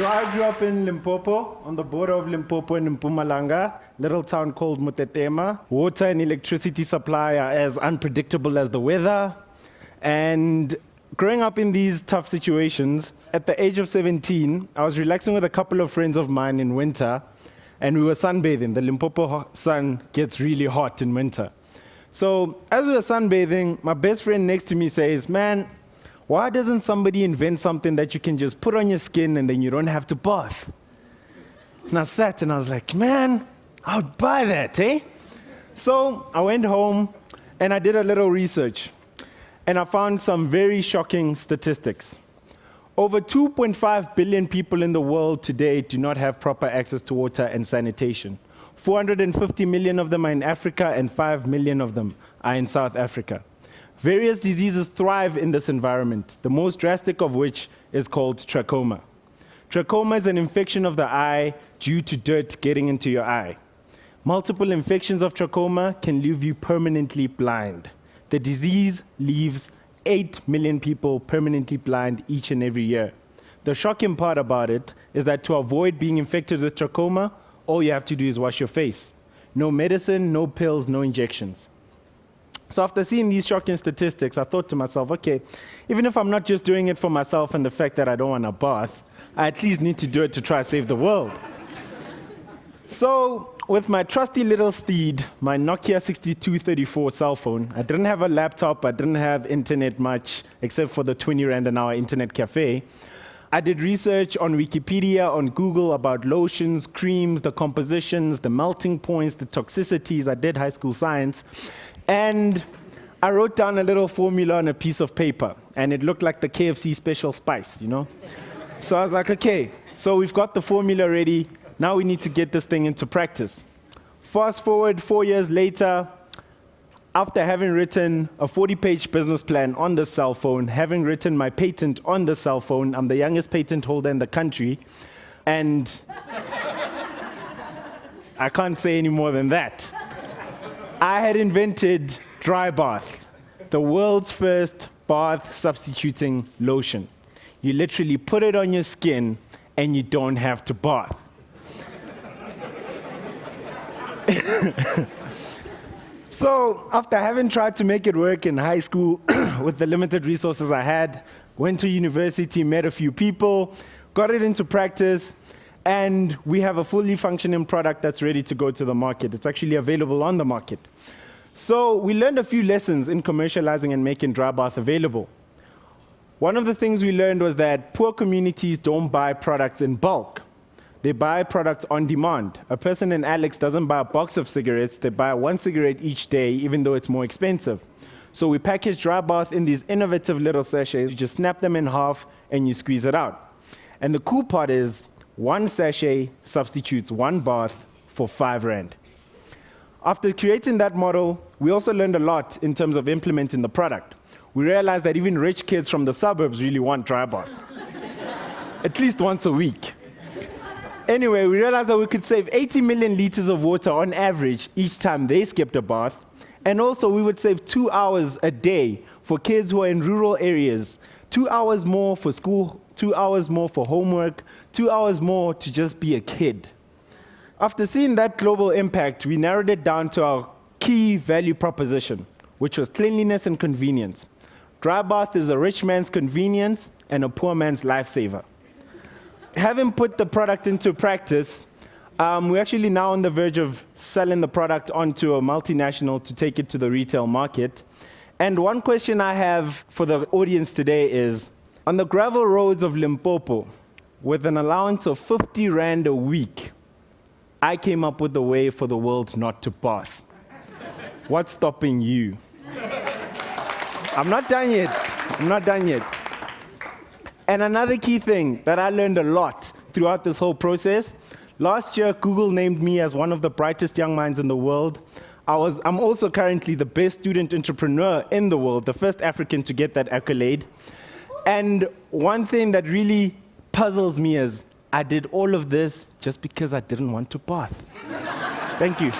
So I grew up in Limpopo, on the border of Limpopo and Mpumalanga, little town called Mutetema. Water and electricity supply are as unpredictable as the weather. And growing up in these tough situations, at the age of 17, I was relaxing with a couple of friends of mine in winter, and we were sunbathing. The Limpopo sun gets really hot in winter. So as we were sunbathing, my best friend next to me says, "Man, why doesn't somebody invent something that you can just put on your skin and then you don't have to bath?" And I sat and I was like, man, I would buy that, eh? So I went home and I did a little research. And I found some very shocking statistics. Over 2.5 billion people in the world today do not have proper access to water and sanitation. 450 million of them are in Africa, and 5 million of them are in South Africa. Various diseases thrive in this environment, the most drastic of which is called trachoma. Trachoma is an infection of the eye due to dirt getting into your eye. Multiple infections of trachoma can leave you permanently blind. The disease leaves 8 million people permanently blind each and every year. The shocking part about it is that to avoid being infected with trachoma, all you have to do is wash your face. No medicine, no pills, no injections. So after seeing these shocking statistics, I thought to myself, okay, even if I'm not just doing it for myself and the fact that I don't want a bath, I at least need to do it to try to save the world. So with my trusty little steed, my Nokia 6234 cell phone, I didn't have a laptop, I didn't have internet much, except for the 20 Rand an hour internet cafe. I did research on Wikipedia, on Google about lotions, creams, the compositions, the melting points, the toxicities. I did high school science. And I wrote down a little formula on a piece of paper, and it looked like the KFC special spice, you know? So I was like, okay, so we've got the formula ready. Now we need to get this thing into practice. Fast forward 4 years later, after having written a 40-page business plan on the cell phone, having written my patent on the cell phone, I'm the youngest patent holder in the country, and I can't say any more than that. I had invented dry bath, the world's first bath substituting lotion. You literally put it on your skin and you don't have to bath. So after having tried to make it work in high school with the limited resources I had, went to university, met a few people, got it into practice, and we have a fully functioning product that's ready to go to the market. It's actually available on the market. So we learned a few lessons in commercializing and making dry bath available. One of the things we learned was that poor communities don't buy products in bulk. They buy products on demand. A person in Alex doesn't buy a box of cigarettes, they buy one cigarette each day, even though it's more expensive. So we package dry bath in these innovative little sachets. You just snap them in half and you squeeze it out. And the cool part is, one sachet substitutes one bath for 5 Rand. After creating that model, we also learned a lot in terms of implementing the product. We realized that even rich kids from the suburbs really want dry bath, at least once a week. Anyway, we realized that we could save 80 million liters of water on average each time they skipped a bath. And also, we would save 2 hours a day for kids who are in rural areas, 2 hours more for school, 2 hours more for homework, 2 hours more to just be a kid. After seeing that global impact, we narrowed it down to our key value proposition, which was cleanliness and convenience. Dry bath is a rich man's convenience and a poor man's lifesaver. Having put the product into practice, we're actually now on the verge of selling the product onto a multinational to take it to the retail market. And one question I have for the audience today is, on the gravel roads of Limpopo, with an allowance of 50 Rand a week, I came up with a way for the world not to bath. What's stopping you? I'm not done yet. I'm not done yet. And another key thing that I learned a lot throughout this whole process, last year, Google named me as one of the brightest young minds in the world. I'm also currently the best student entrepreneur in the world, the first African to get that accolade. And one thing that really puzzles me is I did all of this just because I didn't want to bath. Thank you.